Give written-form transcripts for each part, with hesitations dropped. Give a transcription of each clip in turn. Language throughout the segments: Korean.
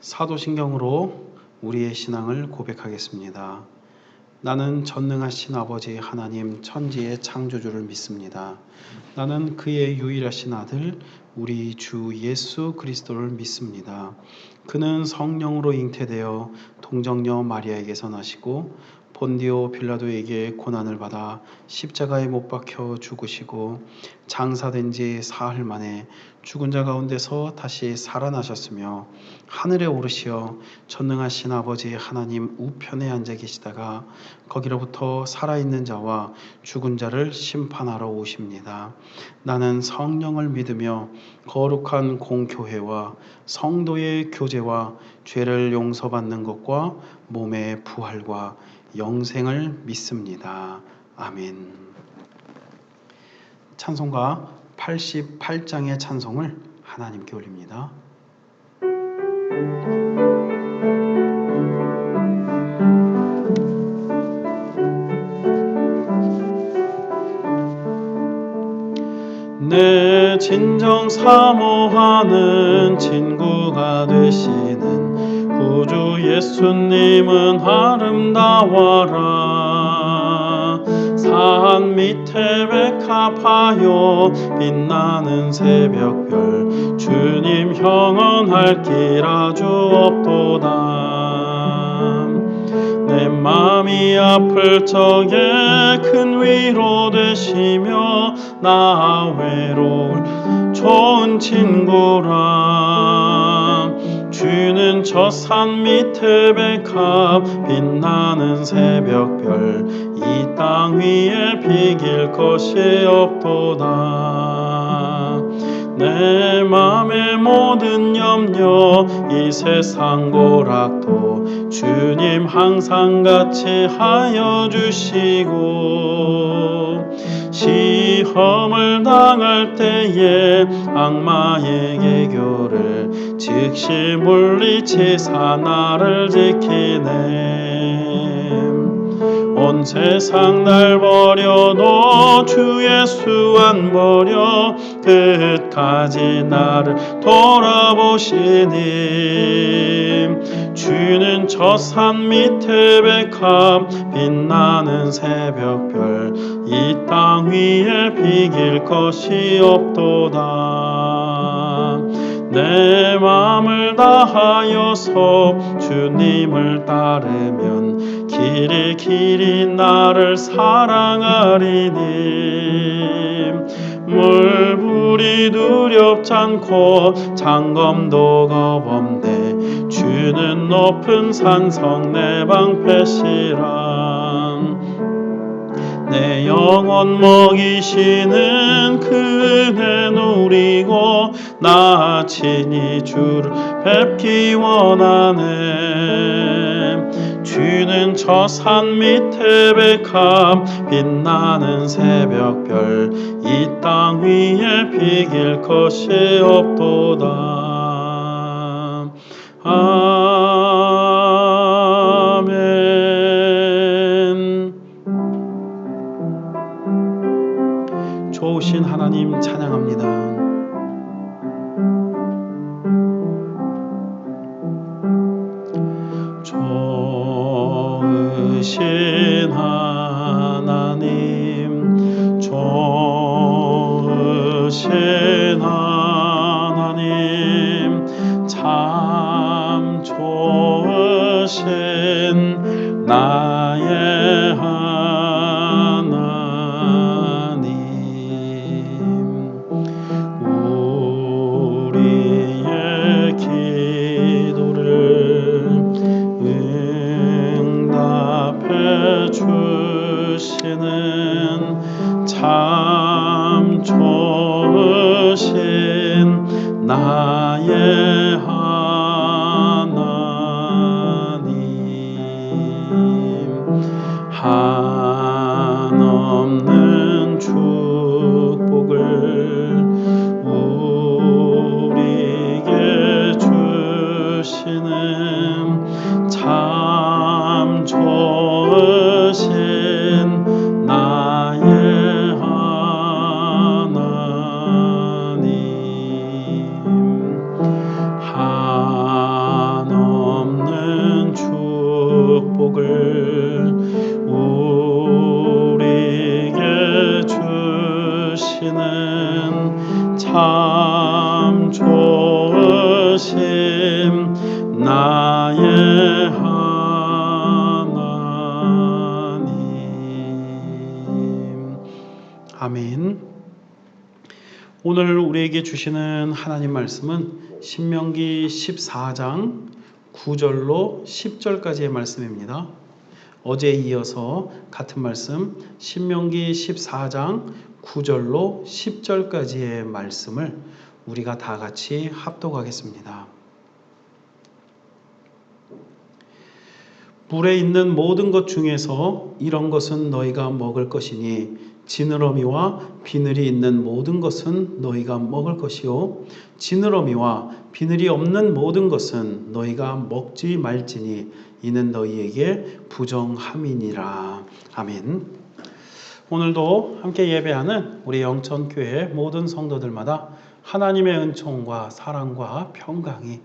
사도신경으로 우리의 신앙을 고백하겠습니다. 나는 전능하신 아버지 하나님 천지의 창조주를 믿습니다. 나는 그의 유일하신 아들 우리 주 예수 그리스도를 믿습니다. 그는 성령으로 잉태되어 동정녀 마리아에게서 나시고 본디오 빌라도에게 고난을 받아 십자가에 못 박혀 죽으시고 장사된 지 사흘 만에 죽은 자 가운데서 다시 살아나셨으며 하늘에 오르시어 전능하신 아버지 하나님 우편에 앉아 계시다가 거기로부터 살아있는 자와 죽은 자를 심판하러 오십니다. 나는 성령을 믿으며 거룩한 공교회와 성도의 교제와 죄를 용서받는 것과 몸의 부활과 영생을 믿습니다. 아멘. 찬송가 88장의 찬송을 하나님께 올립니다. 내 진정 사모하는 친구가 되시는 구주 예수님은 아름다워라. 산 밑에 백합하여 빛나는 새벽별 주님 형언할 길 아주 없도다. 내 맘이 아플 적에 큰 위로 되시며 나 외로울 좋은 친구라. 주는 저 산 밑에 백합 빛나는 새벽별 이 땅 위에 비길 것이 없도다. 내 맘의 모든 염려 이 세상 고락도 주님 항상 같이 하여 주시고 시험을 당할 때에 악마의 계교를 즉시 물리치사 나를 지키네. 온 세상 날 버려도 주 예수 안 버려 끝까지 나를 돌아보시니. 주는 저 산 밑에 백합 빛나는 새벽별 이 땅 위에 비길 것이 없도다. 내 마음을 다하여서 주님을 따르면 길이 길이 나를 사랑하리니. 물불이 두렵지 않고 장검도 겁없네. 주는 높은 산성 내 방패시라. 내 영혼 먹이시는 그 은혜 누리고 나 친히 주를 뵙기 원하네. 주는 저 산 밑에 백합 빛나는 새벽별 이 땅 위에 비길 것이 없도다. 아멘. 좋으신 하나님 찬양합니다. 좋으신 하나님, 좋으신 하나님, 참 좋으신 나의 하나님. 우리의 기도를 응답해 주시는 참 좋으신 나의 하나님. 한없는 축복을 우리에게 주시는 참 좋으신 나의 하나님. 좋으심 나의 하나님. 아멘. 오늘 우리에게 주시는 하나님 말씀은 신명기 14장 9절로 10절까지의 말씀입니다. 어제에 이어서 같은 말씀 신명기 14장 9절로 10절까지의 말씀을 우리가 다 같이 합독하겠습니다. 물에 있는 모든 것 중에서 이런 것은 너희가 먹을 것이니 지느러미와 비늘이 있는 모든 것은 너희가 먹을 것이요 지느러미와 비늘이 없는 모든 것은 너희가 먹지 말지니 이는 너희에게 부정함이니라. 아멘. 오늘도 함께 예배하는 우리 영천교회 모든 성도들마다 하나님의 은총과 사랑과 평강이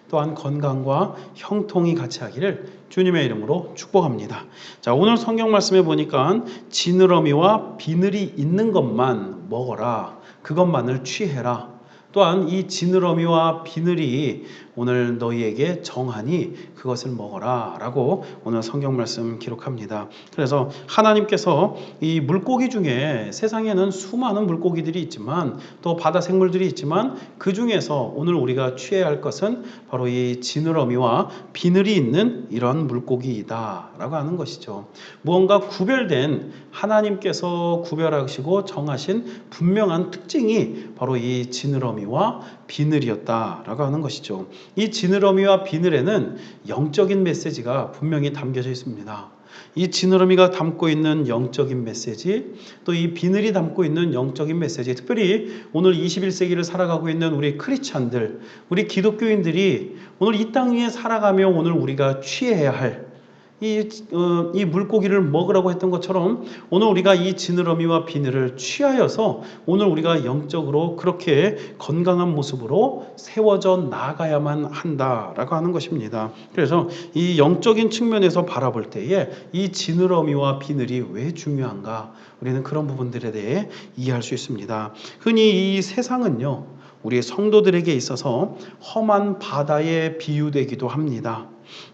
또한 건강과 형통이 같이 하기를 주님의 이름으로 축복합니다. 자, 오늘 성경 말씀에 보니까 지느러미와 비늘이 있는 것만 먹어라. 그것만을 취해라. 또한 이 지느러미와 비늘이 오늘 너희에게 정하니 그것을 먹어라 라고 오늘 성경 말씀 기록합니다. 그래서 하나님께서 이 물고기 중에 세상에는 수많은 물고기들이 있지만 또 바다 생물들이 있지만 그 중에서 오늘 우리가 취해야 할 것은 바로 이 지느러미와 비늘이 있는 이런 물고기이다 라고 하는 것이죠. 무언가 구별된 하나님께서 구별하시고 정하신 분명한 특징이 바로 이 지느러미와 비늘이었다라고 하는 것이죠. 이 지느러미와 비늘에는 영적인 메시지가 분명히 담겨져 있습니다. 이 지느러미가 담고 있는 영적인 메시지, 또 이 비늘이 담고 있는 영적인 메시지, 특별히 오늘 21세기를 살아가고 있는 우리 크리스찬들, 우리 기독교인들이 오늘 이 땅 위에 살아가며 오늘 우리가 취해야 할 이 물고기를 먹으라고 했던 것처럼 오늘 우리가 이 지느러미와 비늘을 취하여서 오늘 우리가 영적으로 그렇게 건강한 모습으로 세워져 나가야만 한다라고 하는 것입니다. 그래서 이 영적인 측면에서 바라볼 때에 이 지느러미와 비늘이 왜 중요한가? 우리는 그런 부분들에 대해 이해할 수 있습니다. 흔히 이 세상은요, 우리 성도들에게 있어서 험한 바다에 비유되기도 합니다.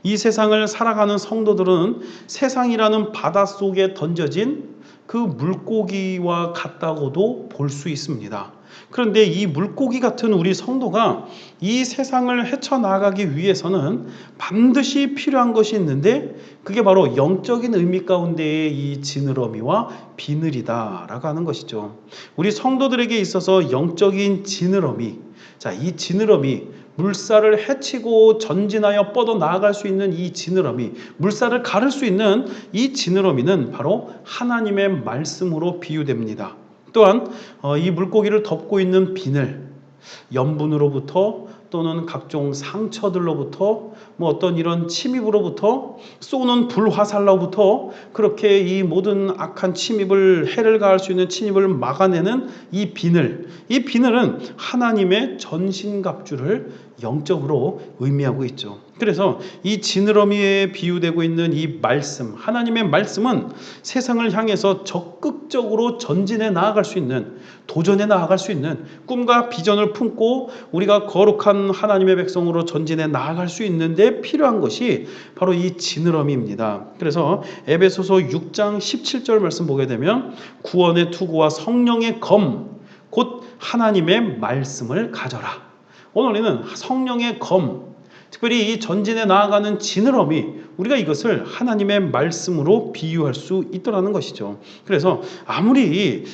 이 세상을 살아가는 성도들은 세상이라는 바다 속에 던져진 그 물고기와 같다고도 볼 수 있습니다. 그런데 이 물고기 같은 우리 성도가 이 세상을 헤쳐나가기 위해서는 반드시 필요한 것이 있는데 그게 바로 영적인 의미 가운데의 이 지느러미와 비늘이다라고 하는 것이죠. 우리 성도들에게 있어서 영적인 지느러미, 자, 이 지느러미, 물살을 헤치고 전진하여 뻗어 나아갈 수 있는 이 지느러미, 물살을 가를 수 있는 이 지느러미는 바로 하나님의 말씀으로 비유됩니다. 또한 이 물고기를 덮고 있는 비늘, 염분으로부터 또는 각종 상처들로부터 어떤 이런 침입으로부터 쏘는 불화살로부터 그렇게 이 모든 악한 침입을 해를 가할 수 있는 침입을 막아내는 이 비늘, 이 비늘은 하나님의 전신갑주를 영적으로 의미하고 있죠. 그래서 이 지느러미에 비유되고 있는 이 말씀, 하나님의 말씀은 세상을 향해서 적극적으로 전진해 나아갈 수 있는, 도전해 나아갈 수 있는 꿈과 비전을 품고 우리가 거룩한 하나님의 백성으로 전진해 나아갈 수 있는데 필요한 것이 바로 이 지느러미입니다. 그래서 에베소서 6장 17절 말씀 보게 되면 구원의 투구와 성령의 검, 곧 하나님의 말씀을 가져라. 오늘은 성령의 검, 특별히 이 전진에 나아가는 지느러미, 우리가 이것을 하나님의 말씀으로 비유할 수 있더라는 것이죠. 그래서 아무리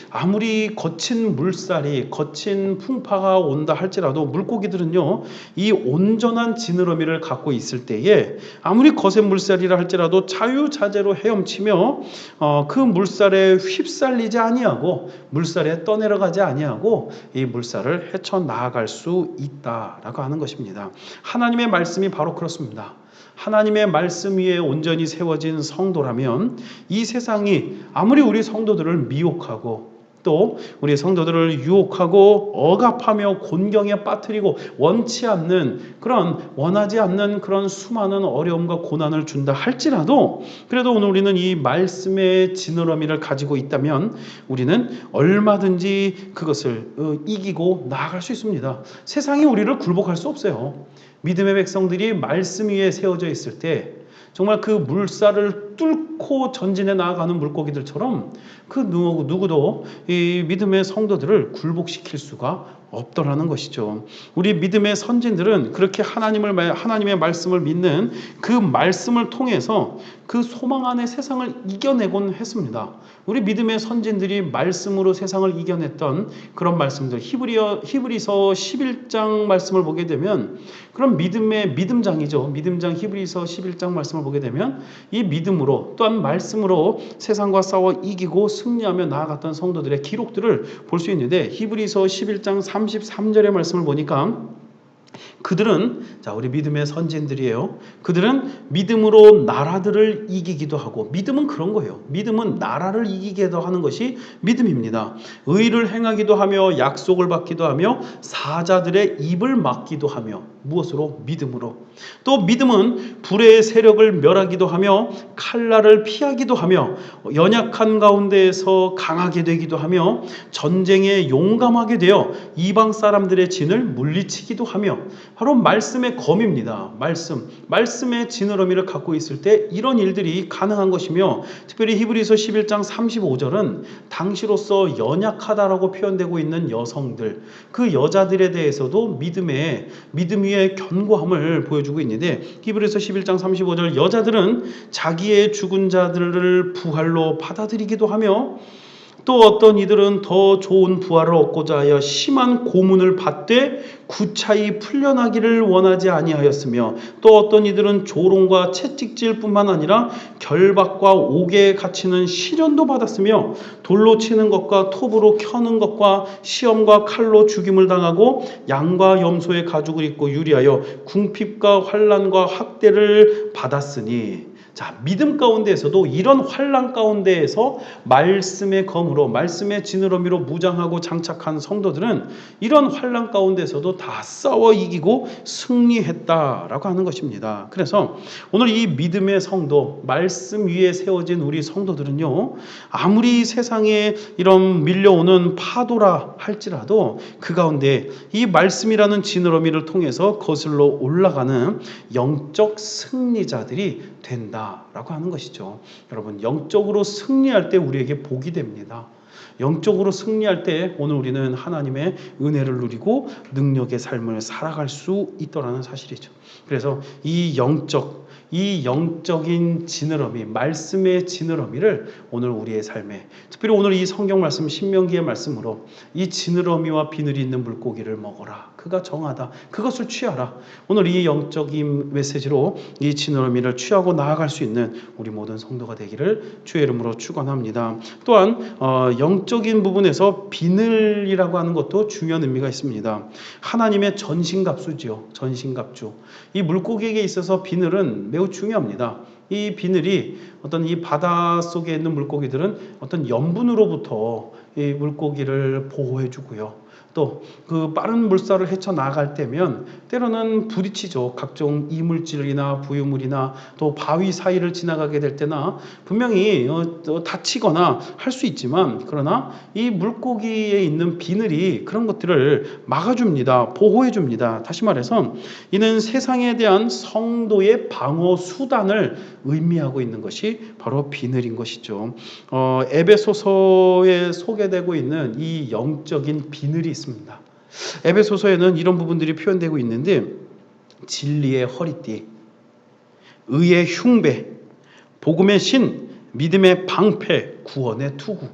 거친 물살이, 거친 풍파가 온다 할지라도 물고기들은요, 이 온전한 지느러미를 갖고 있을 때에 아무리 거센 물살이라 할지라도 자유자재로 헤엄치며 그 물살에 휩쓸리지 아니하고 물살에 떠내려가지 아니하고 이 물살을 헤쳐나아갈 수 있다라고 하는 것입니다. 하나님의 말씀이 바로 그렇습니다. 하나님의 말씀 위에 온전히 세워진 성도라면 이 세상이 아무리 우리 성도들을 미혹하고 또 우리 성도들을 유혹하고 억압하며 곤경에 빠뜨리고 원치 않는 그런 원하지 않는 그런 수많은 어려움과 고난을 준다 할지라도 그래도 오늘 우리는 이 말씀의 지느러미를 가지고 있다면 우리는 얼마든지 그것을 이기고 나아갈 수 있습니다. 세상이 우리를 굴복할 수 없어요. 믿음의 백성들이 말씀 위에 세워져 있을 때 정말 그 물살을 뚫고 전진해 나아가는 물고기들처럼 그 누구도 이 믿음의 성도들을 굴복시킬 수가 없더라는 것이죠. 우리 믿음의 선진들은 그렇게 하나님의 말씀을 믿는 그 말씀을 통해서 그 소망 안에 세상을 이겨내곤 했습니다. 우리 믿음의 선진들이 말씀으로 세상을 이겨냈던 그런 말씀들, 히브리서 11장 말씀을 보게 되면 그런 믿음의 믿음장이죠. 믿음장 히브리서 11장 말씀을 보게 되면 이 믿음으로 또한 말씀으로 세상과 싸워 이기고 승리하며 나아갔던 성도들의 기록들을 볼 수 있는데 히브리서 11장 33절의 말씀을 보니까 그들은 우리 믿음의 선진들이에요. 그들은 믿음으로 나라들을 이기기도 하고 믿음은 그런 거예요. 믿음은 나라를 이기기도 하는 것이 믿음입니다. 의를 행하기도 하며 약속을 받기도 하며 사자들의 입을 막기도 하며 무엇으로? 믿음으로. 또 믿음은 불의 세력을 멸하기도 하며 칼날을 피하기도 하며 연약한 가운데에서 강하게 되기도 하며 전쟁에 용감하게 되어 이방 사람들의 진을 물리치기도 하며 바로 말씀의 검입니다. 말씀의 지느러미를 갖고 있을 때 이런 일들이 가능한 것이며 특별히 히브리서 11장 35절은 당시로서 연약하다라고 표현되고 있는 여성들 그 여자들에 대해서도 믿음 위에 견고함을 보여주고 있는데 히브리서 11장 35절 여자들은 자기의 죽은 자들을 부활로 받아들이기도 하며 또 어떤 이들은 더 좋은 부활을 얻고자 하여 심한 고문을 받되 구차히 풀려나기를 원하지 아니하였으며 또 어떤 이들은 조롱과 채찍질 뿐만 아니라 결박과 옥에 갇히는 시련도 받았으며 돌로 치는 것과 톱으로 켜는 것과 시험과 칼로 죽임을 당하고 양과 염소의 가죽을 입고 유리하여 궁핍과 환난과 학대를 받았으니 자, 믿음 가운데에서도 이런 환난 가운데에서 말씀의 검으로 말씀의 지느러미로 무장하고 장착한 성도들은 이런 환난 가운데서도 다 싸워 이기고 승리했다라고 하는 것입니다. 그래서 오늘 이 믿음의 성도 말씀 위에 세워진 우리 성도들은요 아무리 세상에 이런 밀려오는 파도라 할지라도 그 가운데 이 말씀이라는 지느러미를 통해서 거슬러 올라가는 영적 승리자들이 된다라고 하는 것이죠. 여러분 영적으로 승리할 때 우리에게 복이 됩니다. 영적으로 승리할 때 오늘 우리는 하나님의 은혜를 누리고 능력의 삶을 살아갈 수 있더라는 사실이죠. 그래서 이 영적인 지느러미, 말씀의 지느러미를 오늘 우리의 삶에 특별히 오늘 이 성경 말씀 신명기의 말씀으로 이 지느러미와 비늘이 있는 물고기를 먹어라. 그가 정하다. 그것을 취하라. 오늘 이 영적인 메시지로 이 지느러미를 취하고 나아갈 수 있는 우리 모든 성도가 되기를 주의 이름으로 축원합니다. 또한 영적인 부분에서 비늘이라고 하는 것도 중요한 의미가 있습니다. 하나님의 전신갑수지요. 전신갑주. 이 물고기에게 있어서 비늘은 매우 중요합니다. 이 비늘이 어떤 이 바다 속에 있는 물고기들은 어떤 염분으로부터 이 물고기를 보호해 주고요. 또 그 빠른 물살을 헤쳐나갈 때면 때로는 부딪히죠. 각종 이물질이나 부유물이나 또 바위 사이를 지나가게 될 때나 분명히 다치거나 할 수 있지만 그러나 이 물고기에 있는 비늘이 그런 것들을 막아줍니다. 보호해줍니다. 다시 말해서 이는 세상에 대한 성도의 방어 수단을 의미하고 있는 것이 바로 비늘인 것이죠. 에베소서에 소개되고 있는 이 영적인 비늘이 있습니다. 에베소서에는 이런 부분들이 표현되고 있는데 진리의 허리띠, 의의 흉배, 복음의 신, 믿음의 방패, 구원의 투구.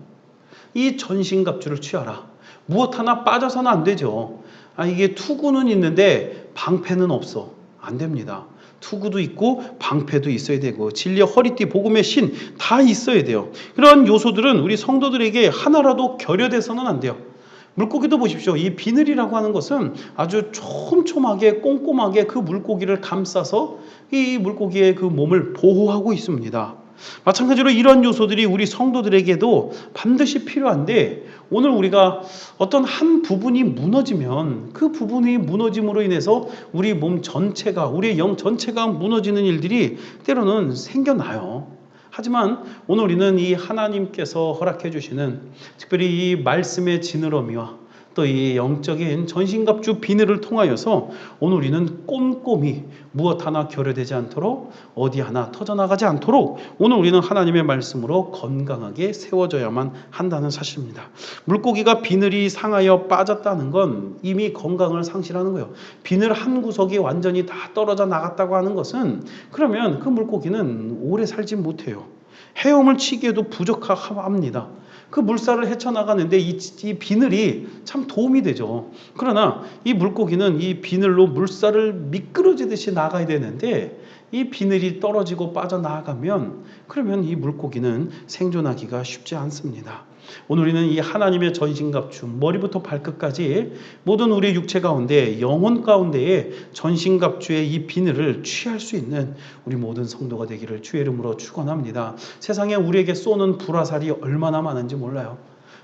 이 전신갑주를 취하라. 무엇 하나 빠져서는 안 되죠. 이게 투구는 있는데 방패는 없어. 안 됩니다. 투구도 있고 방패도 있어야 되고 진리의 허리띠, 복음의 신 다 있어야 돼요. 그런 요소들은 우리 성도들에게 하나라도 결여돼서는 안 돼요. 물고기도 보십시오. 이 비늘이라고 하는 것은 아주 촘촘하게 꼼꼼하게 그 물고기를 감싸서 이 물고기의 그 몸을 보호하고 있습니다. 마찬가지로 이런 요소들이 우리 성도들에게도 반드시 필요한데 오늘 우리가 어떤 한 부분이 무너지면 그 부분이 무너짐으로 인해서 우리 몸 전체가, 우리의 영 전체가 무너지는 일들이 때로는 생겨나요. 하지만 오늘 우리는 이 하나님께서 허락해 주시는 특별히 이 말씀의 지느러미와 또 이 영적인 전신갑주 비늘을 통하여서 오늘 우리는 꼼꼼히 무엇 하나 결여되지 않도록 어디 하나 터져나가지 않도록 오늘 우리는 하나님의 말씀으로 건강하게 세워져야만 한다는 사실입니다. 물고기가 비늘이 상하여 빠졌다는 건 이미 건강을 상실하는 거예요. 비늘 한 구석이 완전히 다 떨어져 나갔다고 하는 것은 그러면 그 물고기는 오래 살지 못해요. 헤엄을 치기에도 부족합니다. 그 물살을 헤쳐나가는데 이 비늘이 참 도움이 되죠. 그러나 이 물고기는 이 비늘로 물살을 미끄러지듯이 나가야 되는데 이 비늘이 떨어지고 빠져나가면 그러면 이 물고기는 생존하기가 쉽지 않습니다. 오늘 우리는 이 하나님의 전신갑주 머리부터 발끝까지 모든 우리의 육체 가운데 영혼 가운데에 전신갑주의 이 비늘을 취할 수 있는 우리 모든 성도가 되기를 주의 이름으로 축원합니다. 세상에 우리에게 쏘는 불화살이 얼마나 많은지 몰라요.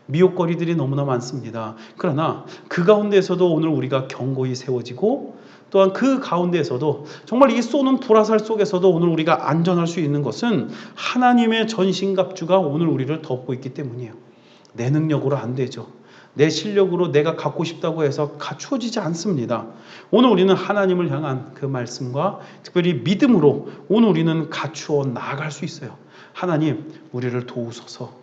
미혹거리들이 너무나 많습니다. 그러나 그 가운데에서도 오늘 우리가 견고히 세워지고 또한 그 가운데에서도 정말 이 쏘는 불화살 속에서도 오늘 우리가 안전할 수 있는 것은 하나님의 전신갑주가 오늘 우리를 덮고 있기 때문이에요. 내 능력으로 안 되죠. 내 실력으로 내가 갖고 싶다고 해서 갖추어지지 않습니다. 오늘 우리는 하나님을 향한 그 말씀과 특별히 믿음으로 오늘 우리는 갖추어 나아갈 수 있어요. 하나님, 우리를 도우소서.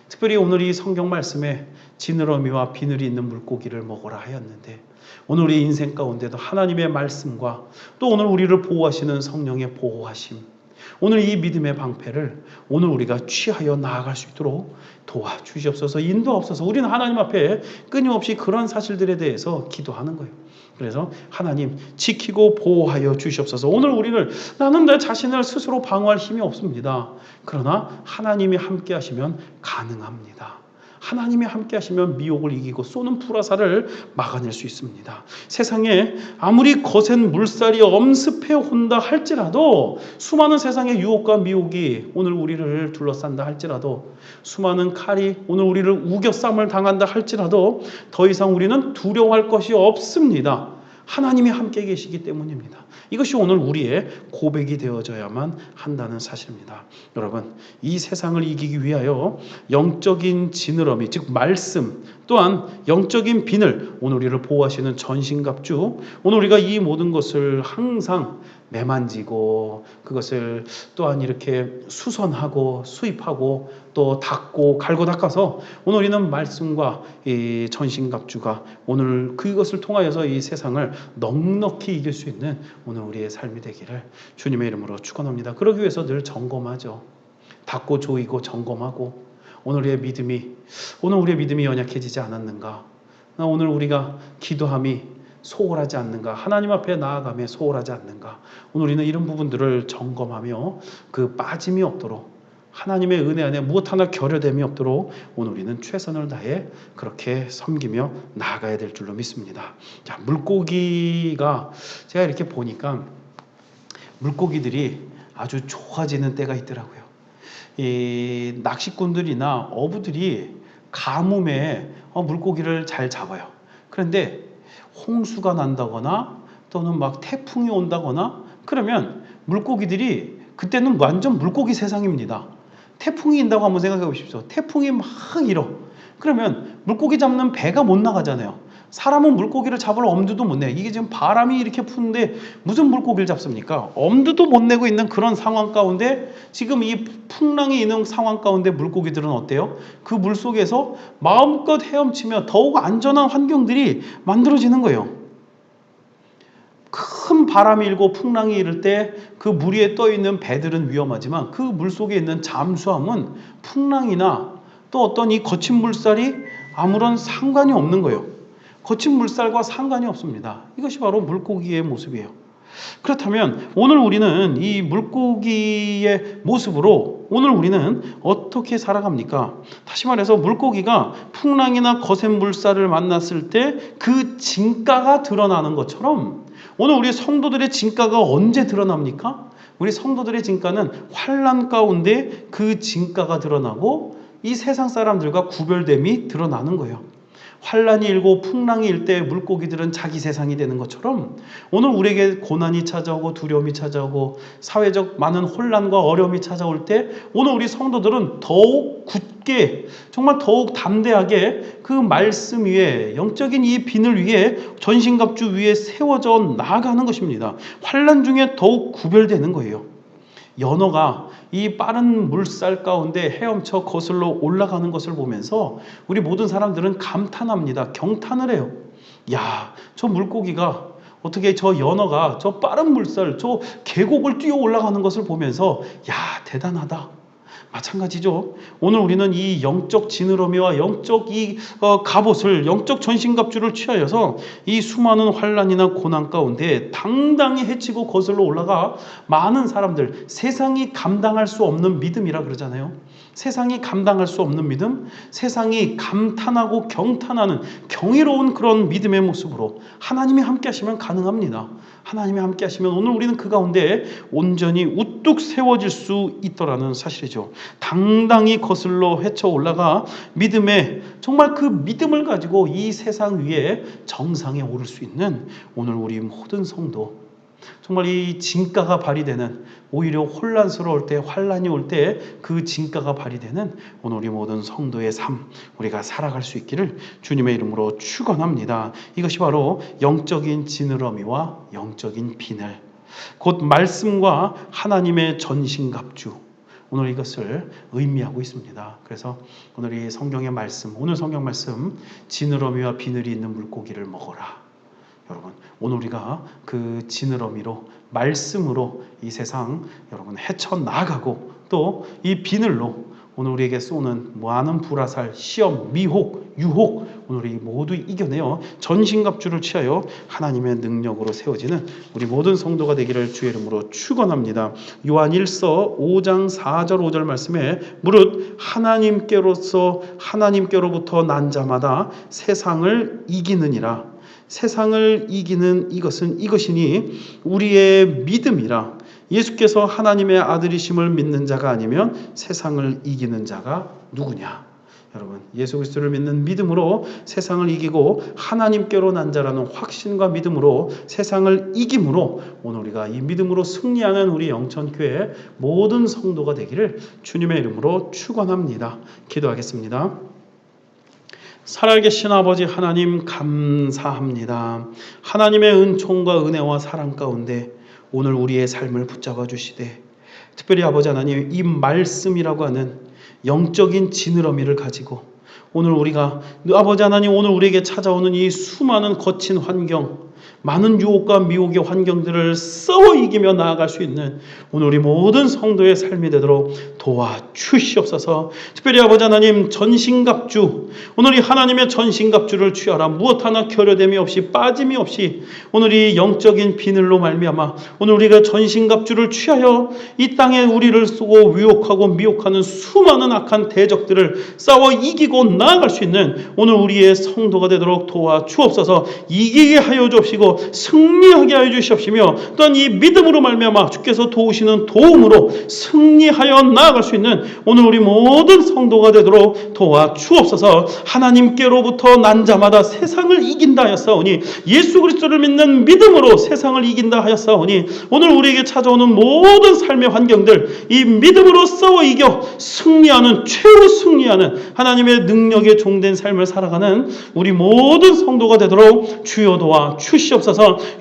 특별히 오늘 이 성경 말씀에 지느러미와 비늘이 있는 물고기를 먹으라 하였는데 오늘 우리 인생 가운데도 하나님의 말씀과 또 오늘 우리를 보호하시는 성령의 보호하심, 오늘 이 믿음의 방패를 오늘 우리가 취하여 나아갈 수 있도록 도와주시옵소서. 인도하옵소서. 우리는 하나님 앞에 끊임없이 그런 사실들에 대해서 기도하는 거예요. 그래서 하나님 지키고 보호하여 주시옵소서. 오늘 우리를 나는 내 자신을 스스로 방어할 힘이 없습니다. 그러나 하나님이 함께 하시면 가능합니다. 하나님이 함께 하시면 미혹을 이기고 쏘는 불화살을 막아낼 수 있습니다. 세상에 아무리 거센 물살이 엄습해 온다 할지라도 수많은 세상의 유혹과 미혹이 오늘 우리를 둘러싼다 할지라도 수많은 칼이 오늘 우리를 우겨쌈을 당한다 할지라도 더 이상 우리는 두려워할 것이 없습니다. 하나님이 함께 계시기 때문입니다. 이것이 오늘 우리의 고백이 되어져야만 한다는 사실입니다. 여러분, 이 세상을 이기기 위하여 영적인 지느러미, 즉 말씀, 또한 영적인 비늘, 오늘 우리를 보호하시는 전신갑주, 오늘 우리가 이 모든 것을 항상 매만지고 그것을 또한 이렇게 수선하고 수입하고 또 닦고 갈고 닦아서 오늘 우리는 말씀과 이 전신갑주가 오늘 그것을 통하여서 이 세상을 넉넉히 이길 수 있는 오늘 우리의 삶이 되기를 주님의 이름으로 축원합니다. 그러기 위해서 늘 점검하죠. 닦고 조이고 점검하고 오늘 우리의 믿음이 연약해지지 않았는가? 오늘 우리가 기도함이 소홀하지 않는가? 하나님 앞에 나아가며 소홀하지 않는가? 오늘 우리는 이런 부분들을 점검하며 그 빠짐이 없도록 하나님의 은혜 안에 무엇 하나 결여됨이 없도록 오늘 우리는 최선을 다해 그렇게 섬기며 나아가야 될 줄로 믿습니다. 자, 물고기가 제가 이렇게 보니까 물고기들이 아주 좋아지는 때가 있더라고요. 이 낚시꾼들이나 어부들이 가뭄에 물고기를 잘 잡아요. 그런데 홍수가 난다거나 또는 막 태풍이 온다거나 그러면 물고기들이 그때는 완전 물고기 세상입니다. 태풍이 인다고 한번 생각해 보십시오. 태풍이 막 일어. 그러면 물고기 잡는 배가 못 나가잖아요. 사람은 물고기를 잡을 엄두도 못 내. 이게 지금 바람이 이렇게 부는데 무슨 물고기를 잡습니까? 엄두도 못 내고 있는 그런 상황 가운데 지금 이 풍랑이 있는 상황 가운데 물고기들은 어때요? 그 물속에서 마음껏 헤엄치며 더욱 안전한 환경들이 만들어지는 거예요. 큰 바람이 일고 풍랑이 일을 때 그 물 위에 떠 있는 배들은 위험하지만 그 물속에 있는 잠수함은 풍랑이나 또 어떤 이 거친 물살이 아무런 상관이 없는 거예요. 거친 물살과 상관이 없습니다. 이것이 바로 물고기의 모습이에요. 그렇다면 오늘 우리는 이 물고기의 모습으로 오늘 우리는 어떻게 살아갑니까? 다시 말해서 물고기가 풍랑이나 거센 물살을 만났을 때 그 진가가 드러나는 것처럼 오늘 우리 성도들의 진가가 언제 드러납니까? 우리 성도들의 진가는 환난 가운데 그 진가가 드러나고 이 세상 사람들과 구별됨이 드러나는 거예요. 환란이 일고 풍랑이 일 때 물고기들은 자기 세상이 되는 것처럼 오늘 우리에게 고난이 찾아오고 두려움이 찾아오고 사회적 많은 혼란과 어려움이 찾아올 때 오늘 우리 성도들은 더욱 굳게 정말 더욱 담대하게 그 말씀 위에 영적인 이 비늘 위에 전신갑주 위에 세워져 나아가는 것입니다. 환란 중에 더욱 구별되는 거예요. 연어가 이 빠른 물살 가운데 헤엄쳐 거슬러 올라가는 것을 보면서 우리 모든 사람들은 감탄합니다. 경탄을 해요. 야, 저 물고기가 어떻게 저 연어가 저 빠른 물살, 저 계곡을 뛰어 올라가는 것을 보면서 야, 대단하다. 마찬가지죠. 오늘 우리는 이 영적 지느러미와 영적 이 갑옷을 영적 전신갑주를 취하여서 이 수많은 환란이나 고난 가운데 당당히 헤치고 거슬러 올라가 많은 사람들 세상이 감당할 수 없는 믿음이라 그러잖아요. 세상이 감당할 수 없는 믿음, 세상이 감탄하고 경탄하는 경이로운 그런 믿음의 모습으로 하나님이 함께 하시면 가능합니다. 하나님이 함께 하시면 오늘 우리는 그 가운데 온전히 우뚝 세워질 수 있더라는 사실이죠. 당당히 거슬러 헤쳐 올라가 믿음의 정말 그 믿음을 가지고 이 세상 위에 정상에 오를 수 있는 오늘 우리 모든 성도, 정말 이 진가가 발휘되는, 오히려 혼란스러울 때 환란이 올 때 그 진가가 발휘되는 오늘 우리 모든 성도의 삶 우리가 살아갈 수 있기를 주님의 이름으로 축원합니다. 이것이 바로 영적인 지느러미와 영적인 비늘, 곧 말씀과 하나님의 전신갑주, 오늘 이것을 의미하고 있습니다. 그래서 오늘 이 성경의 말씀, 오늘 성경 말씀, 지느러미와 비늘이 있는 물고기를 먹어라. 여러분, 오늘 우리가 그 지느러미로 말씀으로 이 세상 여러분 헤쳐나가고 또 이 비늘로 오늘 우리에게 쏘는 많은 불화살, 시험, 미혹, 유혹 오늘 우리 모두 이겨내어 전신갑주를 취하여 하나님의 능력으로 세워지는 우리 모든 성도가 되기를 주의 이름으로 축원합니다. 요한 1서 5장 4절 5절 말씀에 무릇 하나님께로부터 난 자마다 세상을 이기느니라. 세상을 이기는 이것이니 우리의 믿음이라. 예수께서 하나님의 아들이심을 믿는 자가 아니면 세상을 이기는 자가 누구냐? 여러분, 예수 그리스도를 믿는 믿음으로 세상을 이기고 하나님께로 난 자라는 확신과 믿음으로 세상을 이김으로 오늘 우리가 이 믿음으로 승리하는 우리 영천교회 모든 성도가 되기를 주님의 이름으로 축원합니다. 기도하겠습니다. 살아계신 아버지 하나님 감사합니다. 하나님의 은총과 은혜와 사랑 가운데 오늘 우리의 삶을 붙잡아 주시되 특별히 아버지 하나님 이 말씀이라고 하는 영적인 지느러미를 가지고 오늘 우리가 아버지 하나님 오늘 우리에게 찾아오는 이 수많은 거친 환경, 많은 유혹과 미혹의 환경들을 싸워 이기며 나아갈 수 있는 오늘 우리 모든 성도의 삶이 되도록 도와주시옵소서. 특별히 아버지 하나님 전신갑주, 오늘 이 하나님의 전신갑주를 취하라. 무엇 하나 결여됨이 없이 빠짐이 없이 오늘 이 영적인 비늘로 말미암아 오늘 우리가 전신갑주를 취하여 이 땅에 우리를 쏘고 유혹하고 미혹하는 수많은 악한 대적들을 싸워 이기고 나아갈 수 있는 오늘 우리의 성도가 되도록 도와주옵소서. 이기게 하여 주옵시고 승리하게 하여 주시옵시며 또한 이 믿음으로 말미암아 주께서 도우시는 도움으로 승리하여 나아갈 수 있는 오늘 우리 모든 성도가 되도록 도와주옵소서. 하나님께로부터 난 자마다 세상을 이긴다 하였사오니 예수 그리스도를 믿는 믿음으로 세상을 이긴다 하였사오니 오늘 우리에게 찾아오는 모든 삶의 환경들 이 믿음으로 싸워 이겨 승리하는 최후 승리하는 하나님의 능력에 종된 삶을 살아가는 우리 모든 성도가 되도록 주여 도와 주시옵소서.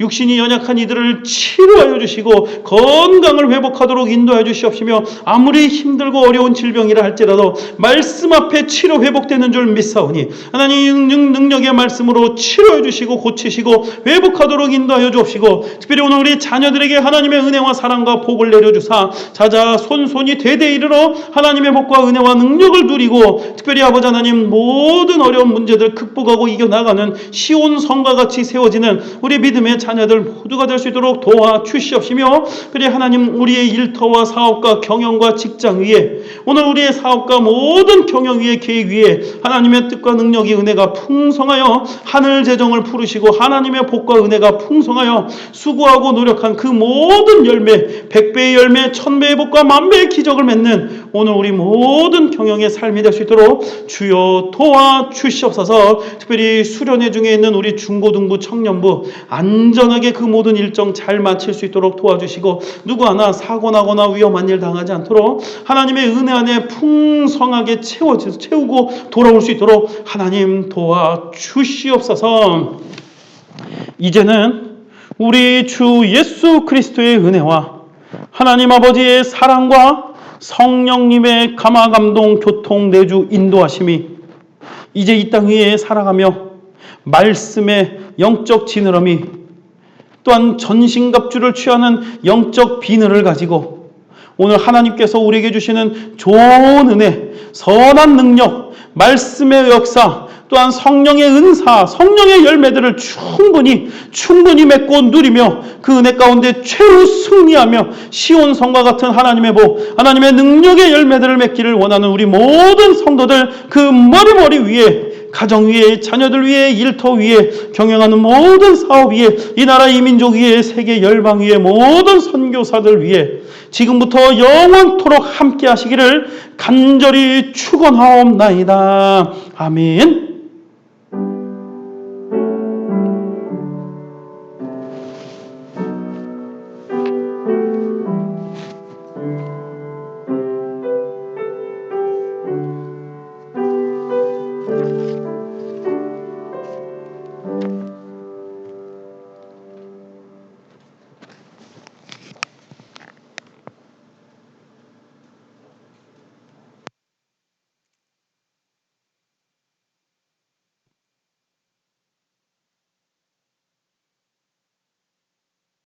육신이 연약한 이들을 치료하여 주시고 건강을 회복하도록 인도하여 주시옵시며 아무리 힘들고 어려운 질병이라 할지라도 말씀 앞에 치료 회복되는 줄 믿사오니 하나님 능력의 말씀으로 치료해 주시고 고치시고 회복하도록 인도하여 주옵시고 특별히 오늘 우리 자녀들에게 하나님의 은혜와 사랑과 복을 내려주사 자자 손손이 대대 이르러 하나님의 복과 은혜와 능력을 누리고 특별히 아버지 하나님 모든 어려운 문제들 극복하고 이겨나가는 시온 성과 같이 세워지는 우리 믿음의 자녀들 모두가 될 수 있도록 도와주시옵시며 그래 하나님 우리의 일터와 사업과 경영과 직장 위에 오늘 우리의 사업과 모든 경영 위에 계획 위에 하나님의 뜻과 능력이 은혜가 풍성하여 하늘 재정을 푸르시고 하나님의 복과 은혜가 풍성하여 수고하고 노력한 그 모든 열매 100배의 열매 1000배의 복과 10,000배의 기적을 맺는 오늘 우리 모든 경영의 삶이 될 수 있도록 주여 도와주시옵소서. 특별히 수련회 중에 있는 우리 중고등부 청년부 안전하게 그 모든 일정 잘 마칠 수 있도록 도와주시고 누구 하나 사고 나거나 위험한 일 당하지 않도록 하나님의 은혜 안에 풍성하게 채우고 돌아올 수 있도록 하나님 도와주시옵소서. 이제는 우리 주 예수 그리스도의 은혜와 하나님 아버지의 사랑과 성령님의 감화감동 교통 내주 인도하심이 이제 이 땅 위에 살아가며 말씀의 영적 지느러미 또한 전신갑주를 취하는 영적 비늘을 가지고 오늘 하나님께서 우리에게 주시는 좋은 은혜, 선한 능력, 말씀의 역사 또한 성령의 은사, 성령의 열매들을 충분히 맺고 누리며 그 은혜 가운데 최후 승리하며 시온성과 같은 하나님의 복, 하나님의 능력의 열매들을 맺기를 원하는 우리 모든 성도들 그 머리 위에 가정 위에 자녀들 위에 일터 위에 경영하는 모든 사업 위에 이 나라 이 민족 위에 세계 열방 위에 모든 선교사들 위에 지금부터 영원토록 함께 하시기를 간절히 축원하옵나이다. 아멘.